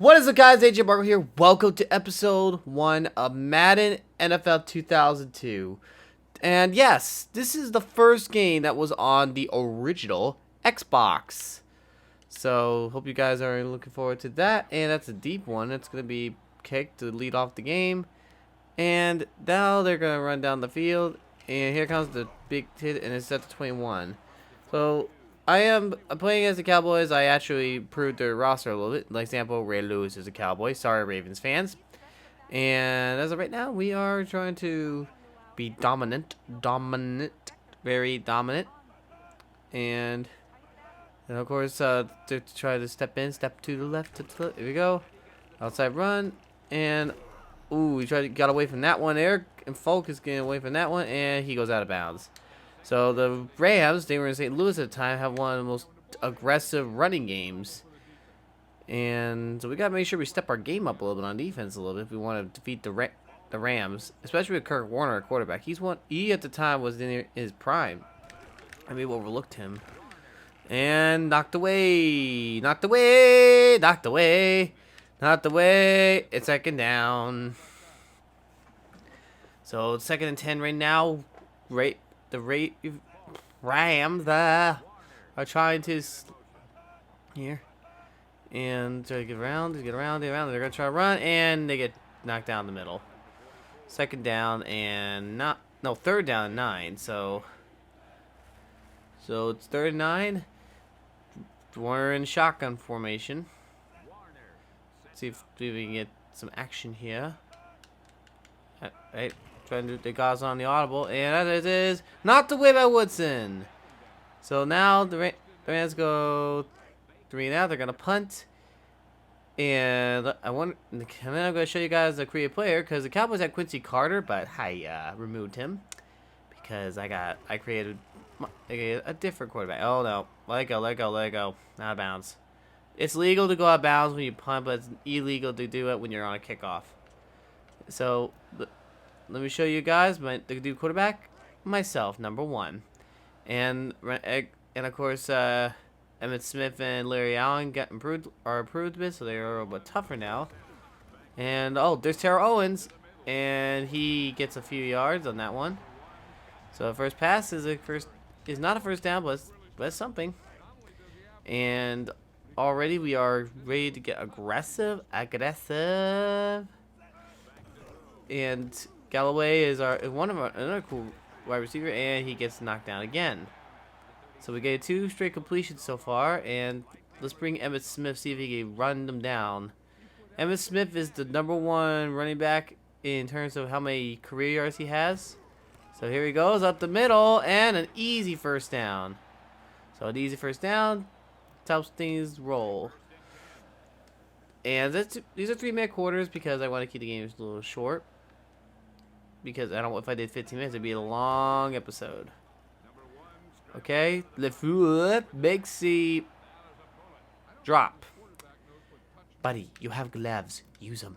What is up, guys? ajmarkle here. Welcome to episode 1 of Madden NFL 2002. And yes, this is the first game that was on the original Xbox. So, hope you guys are looking forward to that. And that's a deep one. It's going to be kicked to lead off the game. And now they're going to run down the field. And here comes the big hit, and it's at the 21. So, I'm playing as the Cowboys. I actually improved their roster a little bit. Like example, Ray Lewis is a Cowboy. Sorry, Ravens fans. And as of right now, we are trying to be dominant, very dominant. And of course, to try to step to the left. Here we go. Outside run, and ooh, we got away from that one there. And Folk is getting away from that one, and he goes out of bounds. So the Rams, they were in St. Louis at the time, have one of the most aggressive running games. And so we got to make sure we step our game up a little bit on defense a little bit if we want to defeat the Rams, especially with Kirk Warner, our quarterback. He at the time was in his prime. I mean, we overlooked him. And knocked away. It's second down. So it's 2nd and 10 right now. The Rams are trying to here and try to get around. They're gonna try to run, and they get knocked down the middle. 2nd down and 3rd down and 9. So it's 3rd and 9. We're in shotgun formation. See if we can get some action here. Right. Trying to do the guys on the audible, and that is knocked away by Woodson. So now the Rams go 3 and out. They're gonna punt, and I'm gonna show you guys the creative player because the Cowboys had Quincy Carter, but I removed him because I created a different quarterback. Oh no, let go, out of bounds. It's legal to go out of bounds when you punt, but it's illegal to do it when you're on a kickoff. So let me show you guys the new quarterback, myself, number 1, and of course Emmitt Smith and Larry Allen are improved a bit, so they are a bit tougher now. And oh, there's Terrell Owens, and he gets a few yards on that one. So the first pass is not a first down, but it's something. And already we are ready to get aggressive. And Galloway is another cool wide receiver, and he gets knocked down again. So we get 2 straight completions so far, and let's bring Emmitt Smith, see if he can run them down. Emmitt Smith is the number 1 running back in terms of how many career yards he has. So here he goes up the middle, and an easy first down. So an easy first down helps things roll. And these are 3-minute quarters because I want to keep the games a little short. Because I don't know if I did 15 minutes, it'd be a long episode. Okay, the foot makes the drop. Buddy, you have gloves. Use them.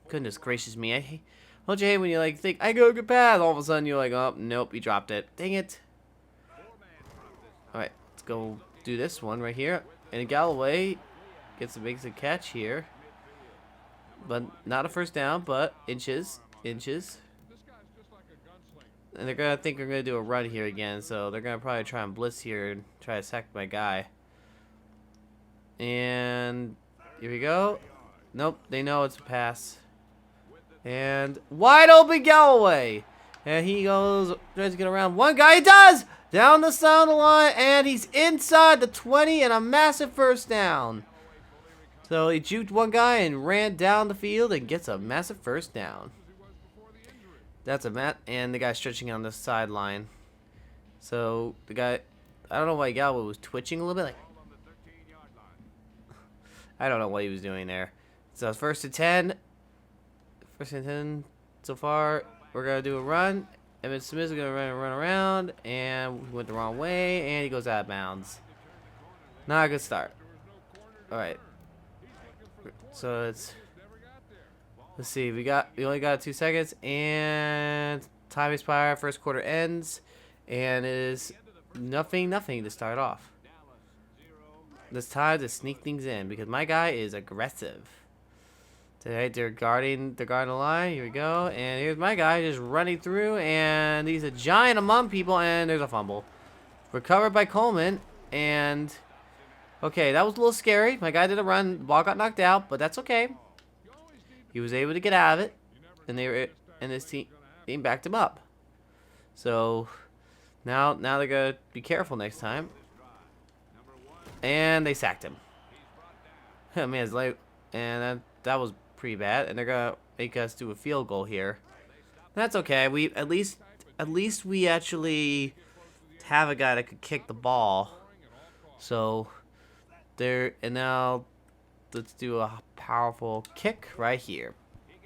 Goodness gracious me. Don't you hate when you think, I go good pass, all of a sudden you're like, oh, nope, you dropped it. Dang it. Alright, let's go do this one right here. And Galloway makes a catch here. But not a first down, but inches. And they're gonna think we're gonna do a run here again, so they're gonna probably try and blitz here and try to sack my guy. And here we go. Nope, they know it's a pass. And wide open Galloway, and he tries to get around one guy. He does down the side of the line, and he's inside the 20 and a massive first down. So he juked one guy and ran down the field and gets a massive first down. That's a mat, and the guy stretching on the sideline. So the guy, I don't know why Galloway was twitching a little bit. I don't know what he was doing there. So it's 1st and 10. 1st and 10 so far. We're gonna do a run. Emmitt Smith is gonna run around, and we went the wrong way, and he goes out of bounds. Not a good start. All right. So let's see. We only got 2 seconds, and time expired. First quarter ends, and it is nothing to start off. It's time to sneak things in because my guy is aggressive. Alright, they're guarding the line. Here we go. And here's my guy just running through, and he's a giant among people, and there's a fumble. Recovered by Coleman, and okay, that was a little scary. My guy did a run, the ball got knocked out, but that's okay. He was able to get out of it, and his team backed him up. So now they're gonna be careful next time. And they sacked him. Oh man, it's late, and that was pretty bad. And they're gonna make us do a field goal here. That's okay. We at least we actually have a guy that could kick the ball. So there, and now let's do a powerful kick right here,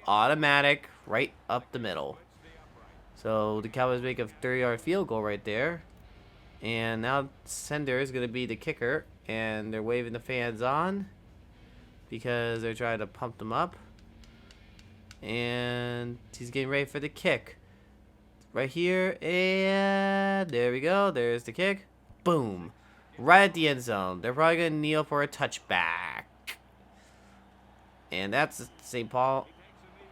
automatic, right up the middle. So the Cowboys make a 30-yard field goal right there, and now Sender is gonna be the kicker, and they're waving the fans on because they're trying to pump them up, and he's getting ready for the kick right here, and there we go. There's the kick. Boom. Right at the end zone. They're probably going to kneel for a touchback. And that's St. Paul.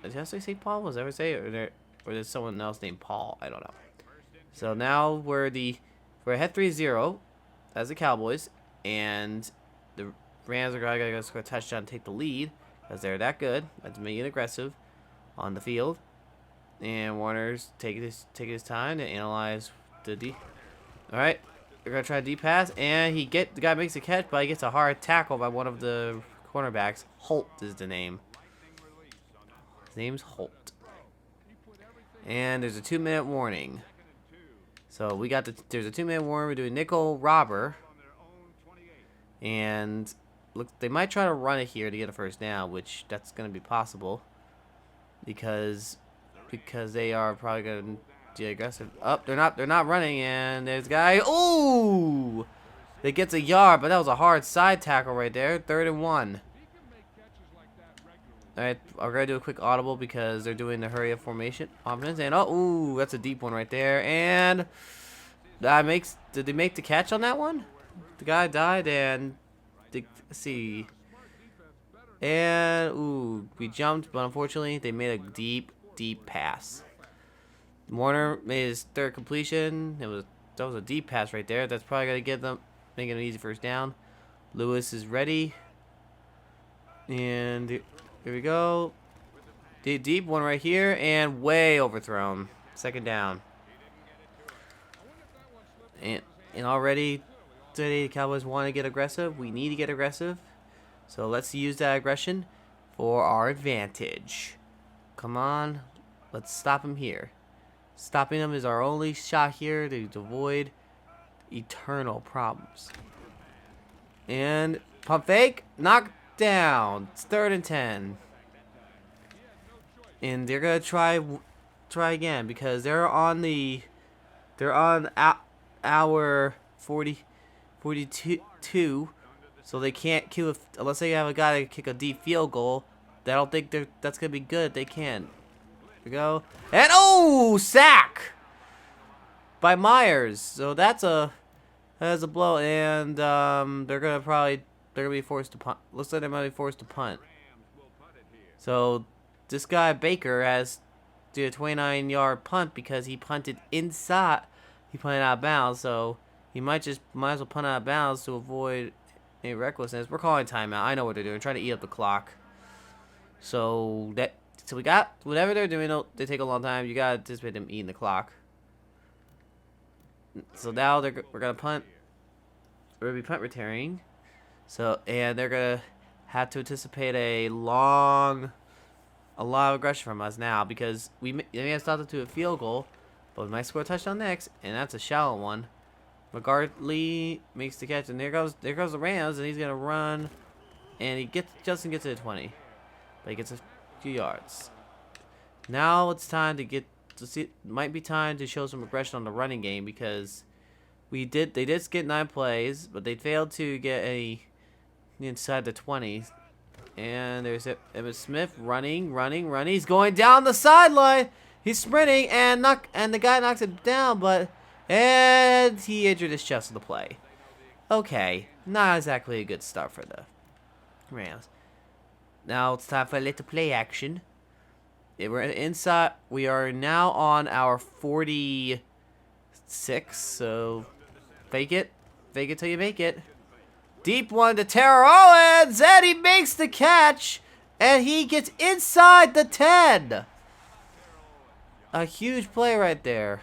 Did I say St. Paul? Was I ever say it? Or there's someone else named Paul? I don't know. So now we're ahead 3-0 as the Cowboys. And the Rams are going to go score a touchdown and take the lead because they're that good. That's being aggressive on the field. And Warner's taking his time to analyze the D. All right, they're gonna try a deep pass, and the guy makes a catch, but he gets a hard tackle by one of the cornerbacks. Holt is the name. His name's Holt. And there's a 2-minute warning. So there's a 2-minute warning. We're doing nickel robber, and look, they might try to run it here to get a first down, which that's gonna be possible because they are probably going to be aggressive. They're not running, and there's a guy. Ooh! They gets a yard, but that was a hard side tackle right there. 3rd and 1. Alright, I'm going to do a quick audible because they're doing the hurry up formation offense. And ooh, that's a deep one right there. And did they make the catch on that one? The guy died, and let's see. And ooh, we jumped, but unfortunately they made a deep pass. Warner made his 3rd completion. That was a deep pass right there. That's probably gonna make it an easy first down. Lewis is ready, and here we go. Deep one right here, and way overthrown. 2nd down. And already today the Cowboys want to get aggressive. We need to get aggressive. So let's use that aggression for our advantage. Come on, let's stop him here. Stopping him is our only shot here to avoid eternal problems. And pump fake, knocked down. It's 3rd and 10. And they're gonna try again because they're on our 42, so they can't kill unless they have a guy that can kick a deep field goal. I don't think that's gonna be good. They can. Here we go, and sack by Myers. So that's a blow, and they're gonna be forced to punt. Looks like they might be forced to punt. So this guy Baker has did a 29-yard punt because he punted inside. He punted out of bounds, so he might as well punt out of bounds to avoid any recklessness. We're calling timeout. I know what they're doing. Trying to eat up the clock. So we got whatever they're doing. They take a long time. You gotta anticipate them eating the clock. So now we're gonna punt. We're gonna be punt returning. So they're gonna have to anticipate a lot of aggression from us now because they may have stopped it to a field goal, but we might score a touchdown next, and that's a shallow one. McGartley makes the catch, and there goes the Rams, and he's gonna run, and Justin gets to the 20, but he gets a few yards. Now it's time might be time to show some aggression on the running game because they did get 9 plays, but they failed to get inside the 20. And there's Emmitt Smith running. He's going down the sideline. He's sprinting, and the guy knocks him down, and he injured his chest on the play. Okay, Not exactly a good start for the Rams. Now it's time for a little play action. We're inside. We are now on our 46. So fake it. Fake it till you make it. Deep one to Terrell Owens. And he makes the catch. And he gets inside the 10. A huge play right there.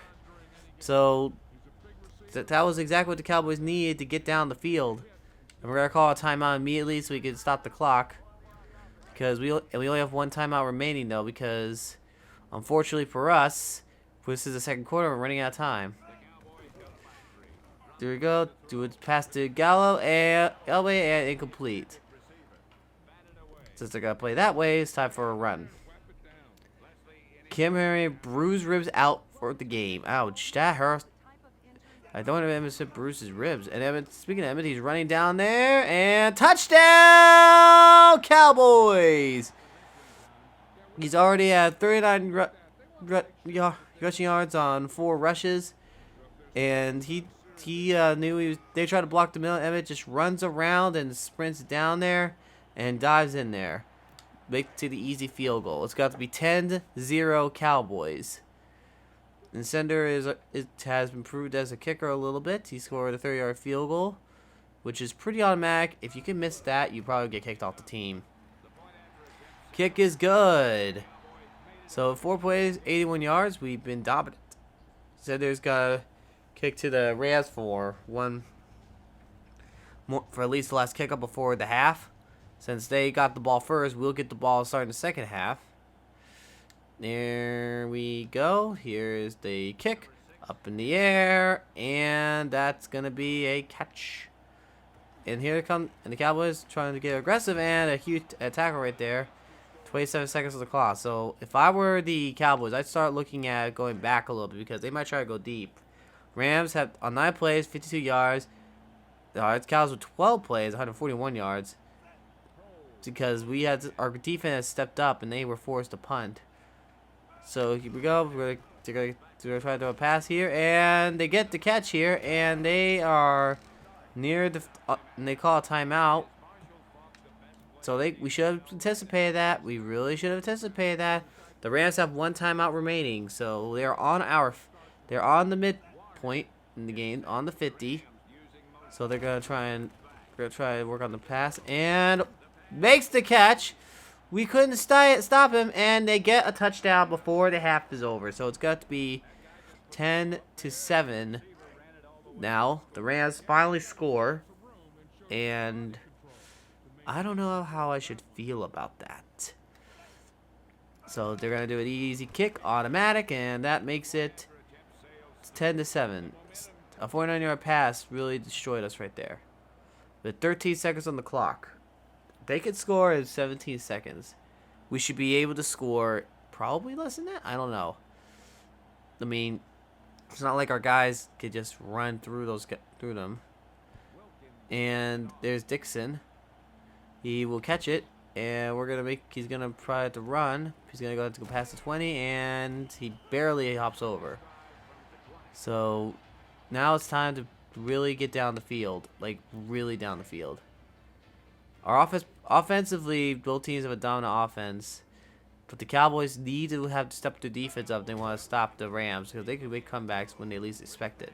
So that was exactly what the Cowboys needed to get down the field. And we're going to call a timeout immediately so we can stop the clock. Because we only have one timeout remaining, though, because unfortunately for us, this is the second quarter, we're running out of time. There we go. Do it pass to Gallo, and Elway, and incomplete. Since they're going to play that way, it's time for a run. Kim Henry, bruised ribs out for the game. Ouch, that hurts. I don't have Emmett said Bruce's ribs. And Emmett, speaking of Emmett, he's running down there. And touchdown, Cowboys! He's already at 39 rushing yards on 4 rushes. And he knew they tried to block the middle. Emmett just runs around and sprints down there and dives in there. Make to the easy field goal. It's got to be 10-0 Cowboys. And Sender has been proved as a kicker a little bit. He scored a 30-yard field goal, which is pretty automatic. If you can miss that, you probably get kicked off the team. Kick is good. So 4 plays, 81 yards. We've been dominant. Sender's got a kick to the Rams for at least the last kickoff before the half. Since they got the ball first, we'll get the ball starting the second half. There we go. Here's the kick. Up in the air. And that's going to be a catch. And here it comes. And the Cowboys trying to get aggressive. And a huge tackle right there. 27 seconds of the clock. So if I were the Cowboys, I'd start looking at going back a little bit. Because they might try to go deep. Rams have on 9 plays, 52 yards. The Cowboys with 12 plays, 141 yards. Because our defense has stepped up. And they were forced to punt. So here we go. They're going to try to throw a pass here. And they get the catch here. And they are near the... and they call a timeout. So we should have anticipated that. We really should have anticipated that. The Rams have 1 timeout remaining. So they're on the midpoint in the game. On the 50. So they're going to try and work on the pass. And makes the catch. We couldn't stop him, and they get a touchdown before the half is over. So it's got to be 10-7. Now the Rams finally score, and I don't know how I should feel about that. So they're gonna do an easy kick, automatic, and that makes it 10-7. A 49-yard pass really destroyed us right there. With 13 seconds on the clock. They could score in 17 seconds. We should be able to score probably less than that. I don't know. I mean, it's not like our guys could just run through them. And there's Dixon. He will catch it, and he's gonna try to run. He's gonna go past the 20, and he barely hops over. So now it's time to really get down the field, like really down the field. Our offensively, both teams have a dominant offense, but the Cowboys need to have to step their defense up if they want to stop the Rams, because they could make comebacks when they least expect it.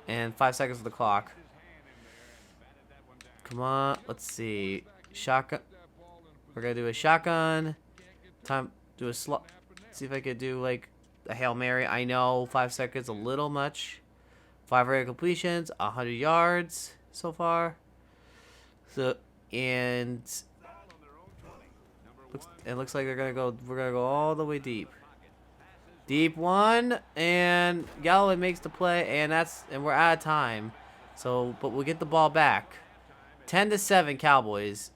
And 5 seconds of the clock. Come on, let's see. Shotgun. We're gonna do a shotgun. Do a slot. See if I could do like a Hail Mary. I know 5 seconds a little much. 5 rare completions, 100 yards so far. So it looks like we're gonna go all the way deep. Deep one, and Galloway makes the play, and we're out of time. So, but we'll get the ball back. 10-7 Cowboys.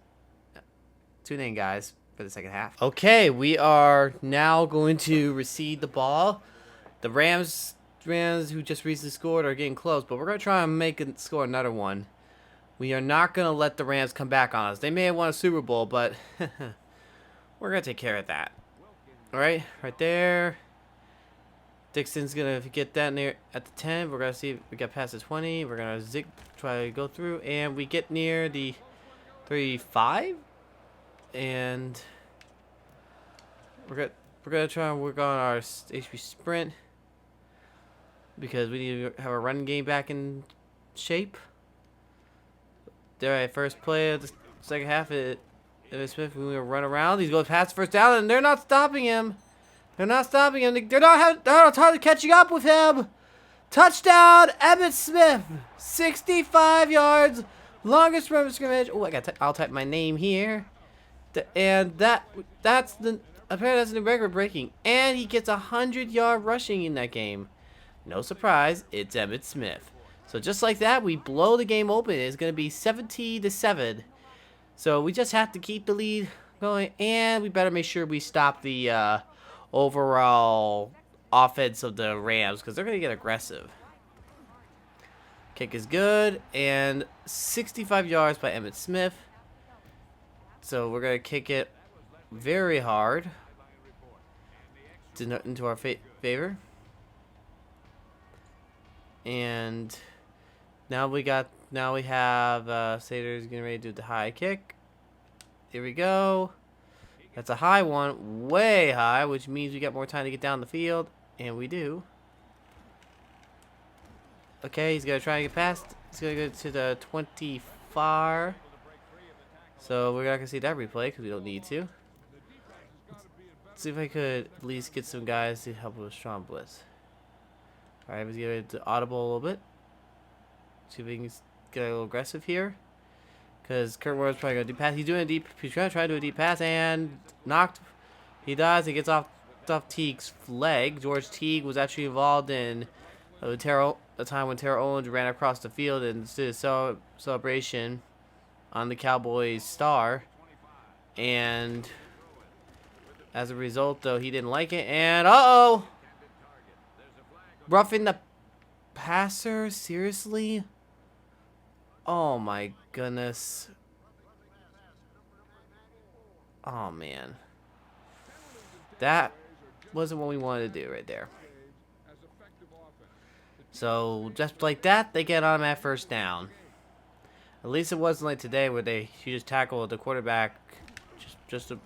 Tune in, guys, for the second half. Okay, we are now going to receive the ball. The Rams who just recently scored are getting close, but we're gonna try and score another one. We are not going to let the Rams come back on us. They may have won a Super Bowl, but we're going to take care of that. All right, right there. Dixon's gonna get that near at the 10. We're gonna see if we get past the 20. We're gonna try to go through, and we get near the 35, and we're gonna try and work on our HP sprint because we need to have a run game back in shape. There, at first play of the second half, Smith, we're gonna run around. He's going past first down, and they're not stopping him. They're not stopping him. They're not catching up with him. Touchdown, Emmitt Smith. 65 yards, longest run of scrimmage. Oh, I'll type my name here. And that's the apparently that's the record breaking. And he gets 100-yard rushing in that game. No surprise, it's Emmitt Smith. So just like that, we blow the game open. It's gonna be 70-7. So we just have to keep the lead going, and we better make sure we stop the overall offense of the Rams because they're going to get aggressive. Kick is good, and 65 yards by Emmitt Smith. So we're going to kick it very hard into our favor. And now we have Sater's getting ready to do the high kick. Here we go. That's a high one, way high, which means we got more time to get down the field, and we do. Okay, he's gonna try and get past. He's gonna go to the 24. So we're not gonna see that replay because we don't need to. Let's see if I could at least get some guys to help with strong blitz. All right, let's get ready to audible a little bit. See if we can get a little aggressive here. Because Kurt Warner's probably going to do pass. He's doing a deep. He's going to try to do a deep pass and knocked. He does. He gets off Teague's leg. George Teague was actually involved in the time when Terrell Owens ran across the field and did a celebration on the Cowboys star. And as a result, though, he didn't like it. And roughing the passer? Seriously? Oh my goodness. Oh man. That wasn't what we wanted to do right there. So just like that, they get on that first down. At least it wasn't like today where he just tackled the quarterback just to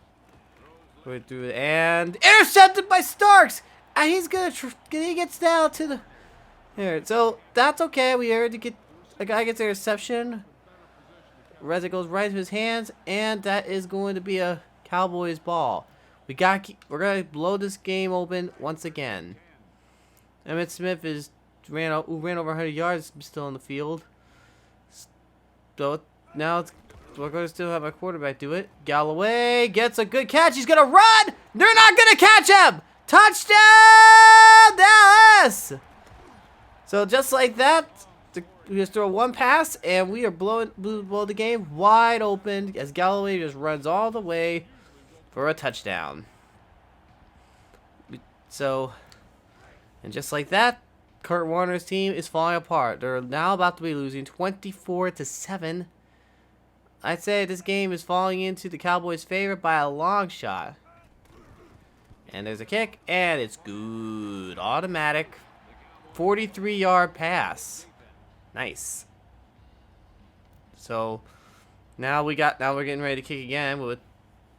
go through it, and intercepted by Starks. And he's he gets down to the there. So that's okay. We already get. The guy gets a reception. Reza goes right to his hands, and that is going to be a Cowboys ball. We're gonna blow this game open once again. Emmitt Smith ran over 100 yards, still on the field. So now we're going to still have a quarterback do it. Galloway gets a good catch. He's gonna run. They're not gonna catch him. Touchdown, Dallas! So just like that. We just throw one pass, and we are blow the game wide open as Galloway just runs all the way for a touchdown. So, and just like that, Kurt Warner's team is falling apart. They're now about to be losing 24-7. I'd say this game is falling into the Cowboys' favor by a long shot. And there's a kick, and it's good. Automatic 43-yard pass. Nice. So now we're getting ready to kick again. With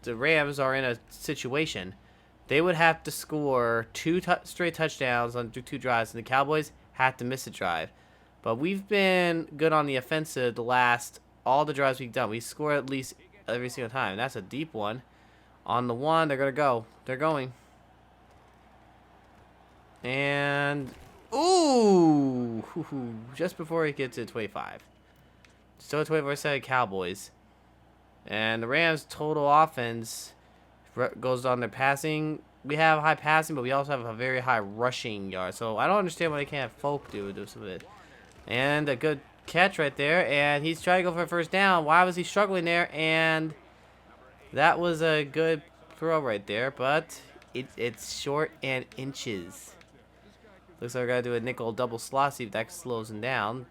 the Rams are in a situation they would have to score two straight touchdowns on 2 drives, and the Cowboys had to miss a drive. But we've been good on the offensive all the drives we've done. We score at least every single time. That's a deep one. On the one, they're gonna go. They're going. And ooh, just before he gets to 25. Still 24-7 Cowboys. And the Rams' total offense goes on their passing. We have high passing, but we also have a very high rushing yard. So I don't understand why they can't have Folk do some of it. And a good catch right there. And he's trying to go for a first down. Why was he struggling there? And that was a good throw right there. But it's short and inches. Looks like we're going to do a nickel double slot, see if that slows him down.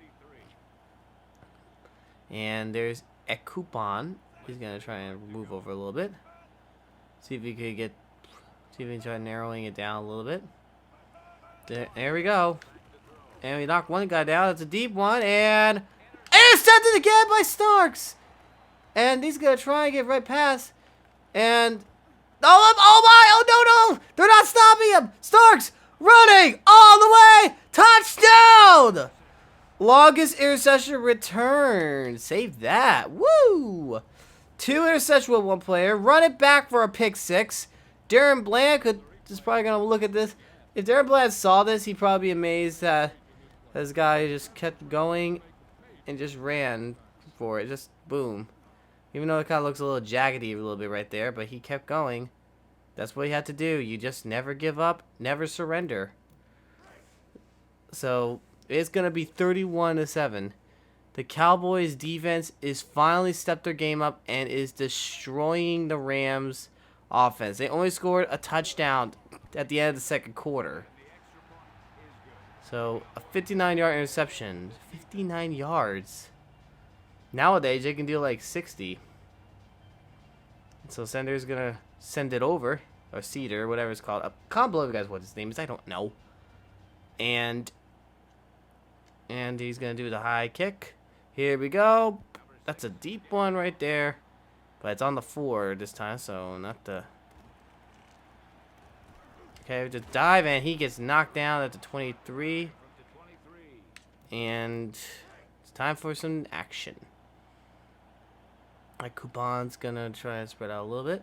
And there's a coupon. He's going to try and move over a little bit. See if he can try narrowing it down a little bit. There we go. And we knocked one guy down. It's a deep one. And intercepted again by Starks. And he's going to try and get right past. And... oh my! Oh no! They're not stopping him! Starks running all the way! Touchdown! Longest interception return. Save that. Woo! 2 interceptions with 1 player. Run it back for a pick 6. Darren Bland is probably going to look at this. If Darren Bland saw this, he'd probably be amazed that this guy just kept going and just ran for it. Just boom. Even though it kind of looks a little jaggedy a little bit right there, but he kept going. That's what he had to do. You just never give up, never surrender. So it's going to be 31-7. The Cowboys defense is finally stepped their game up and is destroying the Rams offense. They only scored a touchdown at the end of the second quarter. So a 59-yard interception. 59 yards. Nowadays they can do like 60. So Sender's gonna send it over, or Cedar, whatever it's called. I can't believe you guys what his name is. I don't know. And he's gonna do the high kick. Here we go. That's a deep one right there, but it's on the 4 this time, so not the. Okay, just dive, and he gets knocked down at the 23. And it's time for some action. My coupon's gonna try and spread out a little bit.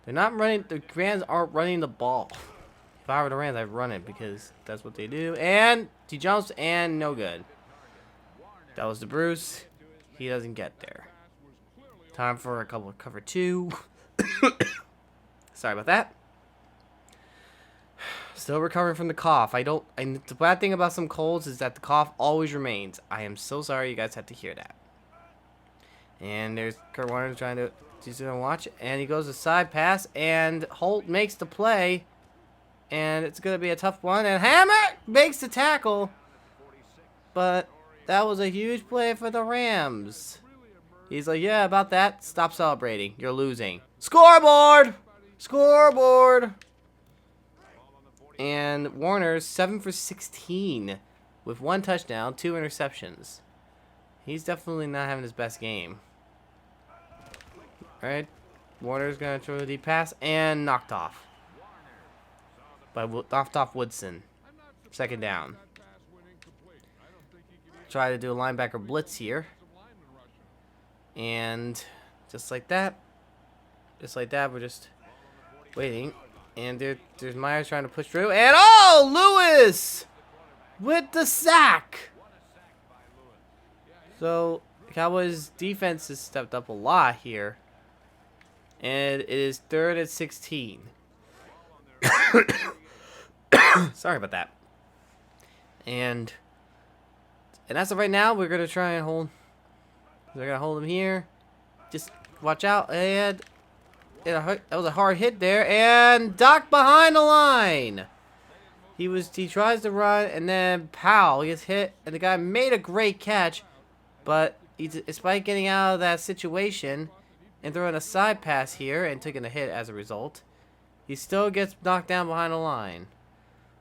They're not running. The Rams aren't running the ball. If I were the Rams, I'd run it because that's what they do. And he jumps, and no good. That was the Bruce. He doesn't get there. Time for a couple of cover 2. Sorry about that. Still recovering from the cough. And the bad thing about some colds is that the cough always remains. I am so sorry you guys had to hear that. And there's Kurt Warner trying to watch. And he goes a side pass. And Holt makes the play. And it's going to be a tough one. And Hammer makes the tackle. But that was a huge play for the Rams. He's like, yeah, about that. Stop celebrating. You're losing. Scoreboard! Scoreboard! And Warner's 7 for 16 with 1 touchdown, 2 interceptions. He's definitely not having his best game. All right, Warner's gonna throw the deep pass and knocked off Woodson. 2nd down. Try to do a linebacker blitz here, and just like that, we're just waiting. And there's Myers trying to push through. And, oh, Lewis with the sack. So, Cowboys defense has stepped up a lot here. And it is 3rd and 16. Sorry about that. And as of right now, we're going to try and hold. We're going to hold him here. Just watch out. And that was a hard hit there, and Doc behind the line. He tries to run, and then Powell gets hit, and the guy made a great catch, but despite getting out of that situation and throwing a side pass here and taking a hit as a result, he still gets knocked down behind the line.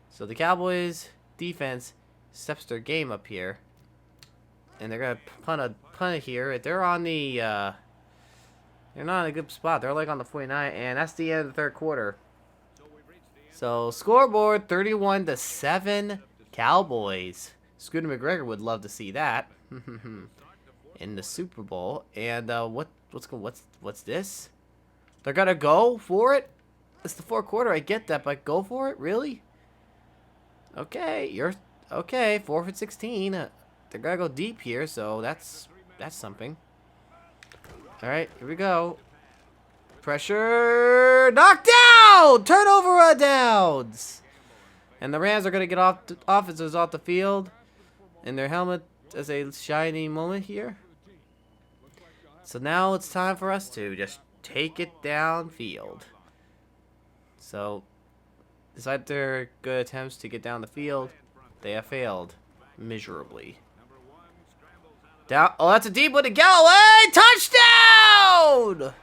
So the Cowboys defense steps their game up here, and they're gonna punt it here. They're on the they're not in a good spot. They're like on the 49, and that's the end of the 3rd quarter. So, scoreboard 31-7 Cowboys. Scooter McGregor would love to see that in the Super Bowl. And what's this? They're gonna go for it. It's the 4th quarter. I get that, but go for it, really? Okay, you're okay. 4 for 16. They're gonna go deep here, so that's something. All right, here we go. Pressure, knocked down, turnover on downs, and the Rams are gonna get offenses off the field, and their helmet is a shiny moment here. So now it's time for us to just take it downfield. So, despite their good attempts to get down the field, they have failed miserably. Down. Oh, that's a deep one to Galloway. Touchdown!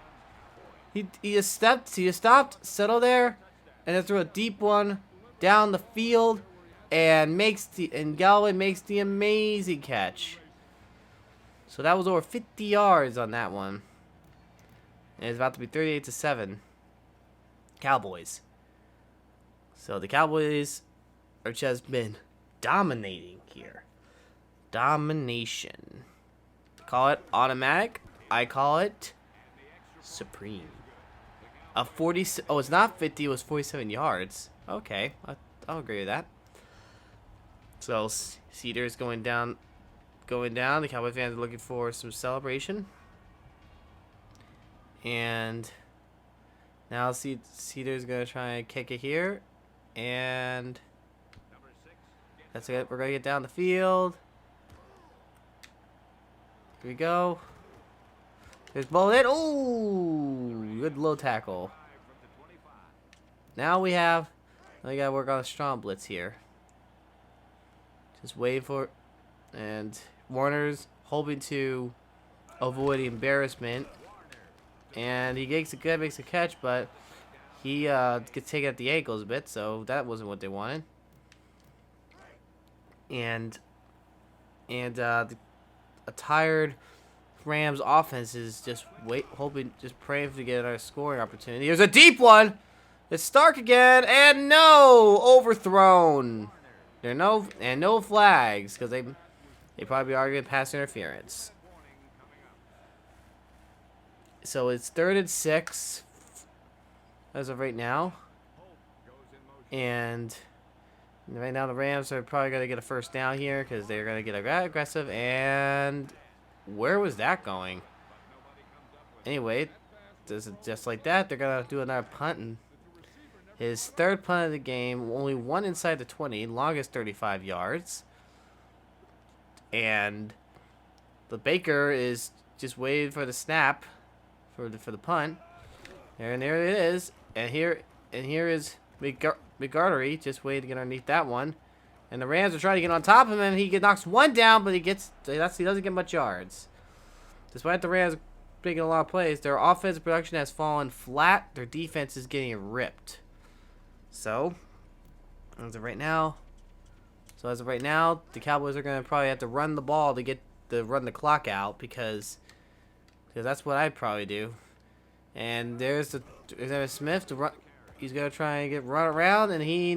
He just stopped, settled there, and then threw a deep one down the field and Galway makes the amazing catch. So that was over 50 yards on that one. And it's about to be 38-7. Cowboys. So the Cowboys are just been dominating here. Domination. Call it automatic. I call it supreme. A 40. Oh, it's not 50. It was 47 yards. Okay, I'll agree with that. So Cedar's going down. The Cowboy fans are looking for some celebration. And now Cedar's gonna try and kick it here, and that's it. We're gonna get down the field. Here we go. There's Bullet. Oh, good low tackle. Now we gotta work on a strong blitz here. Just waiting for it. And Warner's hoping to avoid embarrassment. And he makes a catch, but he gets taken at the ankles a bit, so that wasn't what they wanted. And a tired Rams offense is just praying to get our scoring opportunity. Here's a deep one. It's Stark again, and no, overthrown. No flags because they probably argued pass interference. So it's 3rd and 6 as of right now. And right now the Rams are probably going to get a first down here because they're going to get aggressive. And where was that going? Anyway, just like that, they're going to do another punt. And his 3rd punt of the game, only one inside the 20, longest 35 yards. And the Baker is just waiting for the snap. For the punt, and there it is, and here is McGartery just waiting to get underneath that one, and the Rams are trying to get on top of him, and he knocks one down, but he doesn't get much yards. Despite the Rams making a lot of plays, their offensive production has fallen flat. Their defense is getting ripped. So as of right now, the Cowboys are going to probably have to run the ball to run the clock out because that's what I'd probably do. And there's Emmitt Smith to run. He's gonna try and run around, and he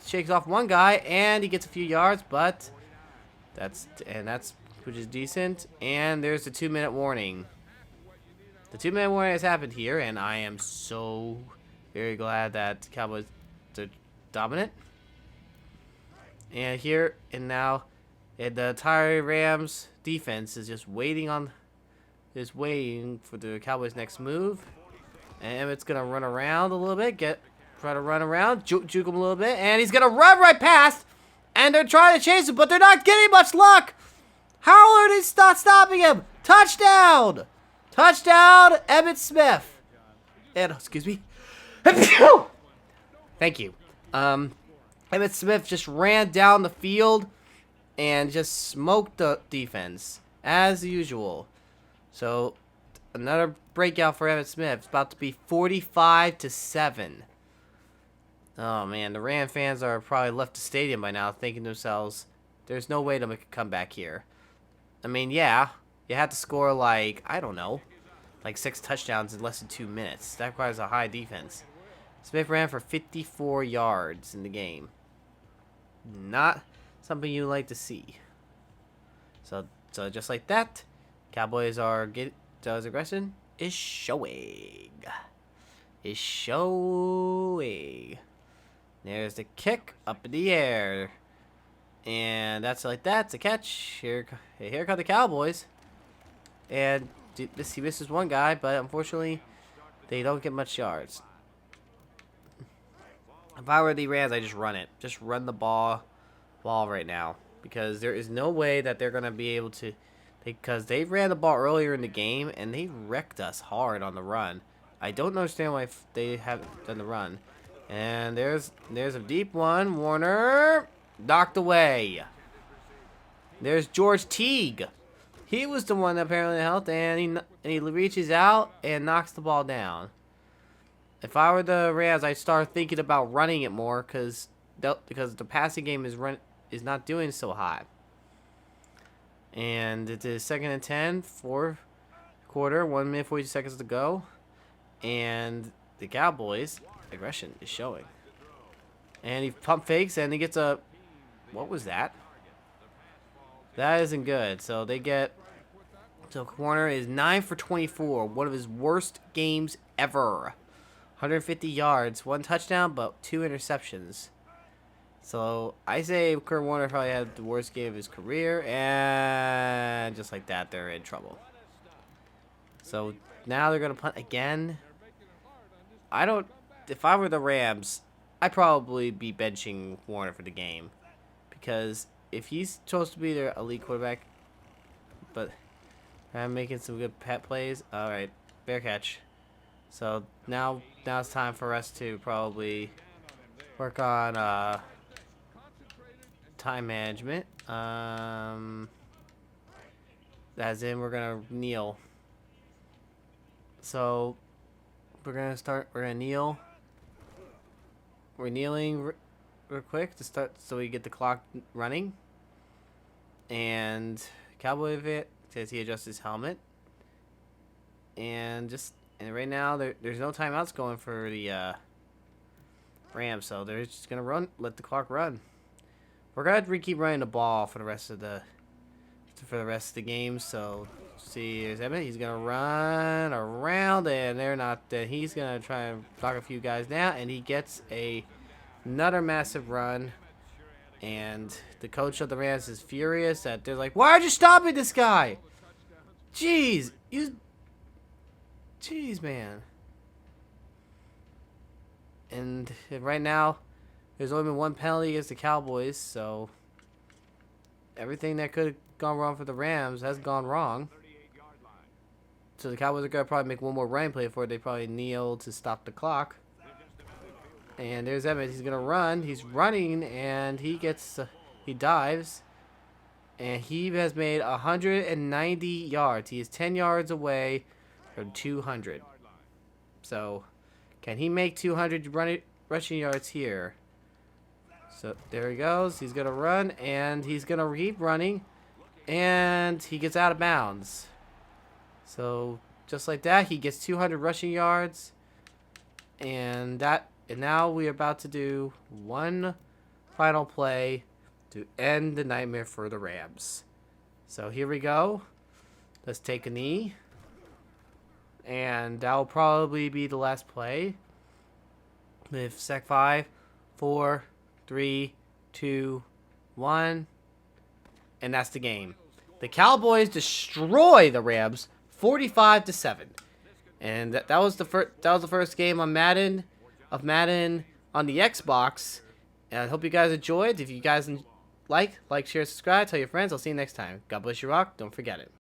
shakes off one guy, and he gets a few yards, but that's which is decent. And there's the 2-minute warning. The 2-minute warning has happened here, and I am so very glad that the Cowboys are dominant. And now, the entire Rams defense is just waiting for the Cowboys' next move. And Emmett's going to run around a little bit. Try to run around. Juke him a little bit. And he's going to run right past. And they're trying to chase him, but they're not getting much luck. How are they not stopping him? Touchdown! Touchdown, Emmitt Smith. And, excuse me. Thank you. Emmitt Smith just ran down the field and just smoked the defense, as usual. So, another breakout for Emmitt Smith. It's about to be 45-7. Oh, man. The Ram fans are probably left the stadium by now thinking to themselves, there's no way to make a comeback here. I mean, yeah. You have to score, like, I don't know, like 6 touchdowns in less than 2 minutes. That requires a high defense. Smith ran for 54 yards in the game. Not something you like to see. So just like that, Cowboys aggression is showing. There's the kick up in the air. And that's like that. It's a catch. Here come the Cowboys. And he misses one guy, but unfortunately, they don't get much yards. If I were the Rams, I just run it. Just run the ball right now. Because there is no way that they're going to be able to... Because they ran the ball earlier in the game, and they wrecked us hard on the run. I don't understand why they haven't done the run. And there's a deep one. Warner knocked away. There's George Teague. He was the one that apparently helped, and he reaches out and knocks the ball down. If I were the Rams, I'd start thinking about running it more, because because the passing game is not doing so hot. And it is 2nd and 10, fourth quarter, 1 minute 42 seconds to go, and the Cowboys aggression is showing. And he pump fakes and he gets a, what was that? That isn't good. So they get, so corner is 9 for 24, one of his worst games ever. 150 yards, 1 touchdown, but 2 interceptions. So I say Kurt Warner probably had the worst game of his career, and just like that, they're in trouble. So now they're gonna punt again. If I were the Rams, I'd probably be benching Warner for the game, because if he's supposed to be their elite quarterback, but I'm making some good pet plays. All right, fair catch. So now it's time for us to probably work on time management. As in, we're gonna kneel. So we're gonna kneel. We're kneeling real quick to start, so we get the clock running. And Cowboy Vet says he adjusts his helmet. And right now there's no timeouts going for the Rams, so they're just gonna let the clock run. We're gonna keep running the ball for the rest of the game. So see, here's Emmett. He's gonna run around, and they're not. He's gonna try and knock a few guys down, and he gets another massive run. And the coach of the Rams is furious that they're like, "Why are you stopping this guy? Jeez, jeez, man." And right now, there's only been 1 penalty against the Cowboys, so everything that could have gone wrong for the Rams has gone wrong. So the Cowboys are going to probably make 1 more running play before they probably kneel to stop the clock. And there's Emmett. He's going to run. He's running, and he dives. And he has made 190 yards. He is 10 yards away from 200. So can he make 200 rushing yards here? So there he goes. He's going to run, and he's going to keep running. And he gets out of bounds. So just like that, he gets 200 rushing yards. And now we're about to do 1 final play to end the nightmare for the Rams. So here we go. Let's take a knee. And that will probably be the last play. With sec 5, 4, 3, 2, 1. And that's the game. The Cowboys destroy the Rams 45-7. And that was the first game on Madden on the Xbox. And I hope you guys enjoyed. If you guys like, share, subscribe, tell your friends. I'll see you next time. God bless you, rock. Don't forget it.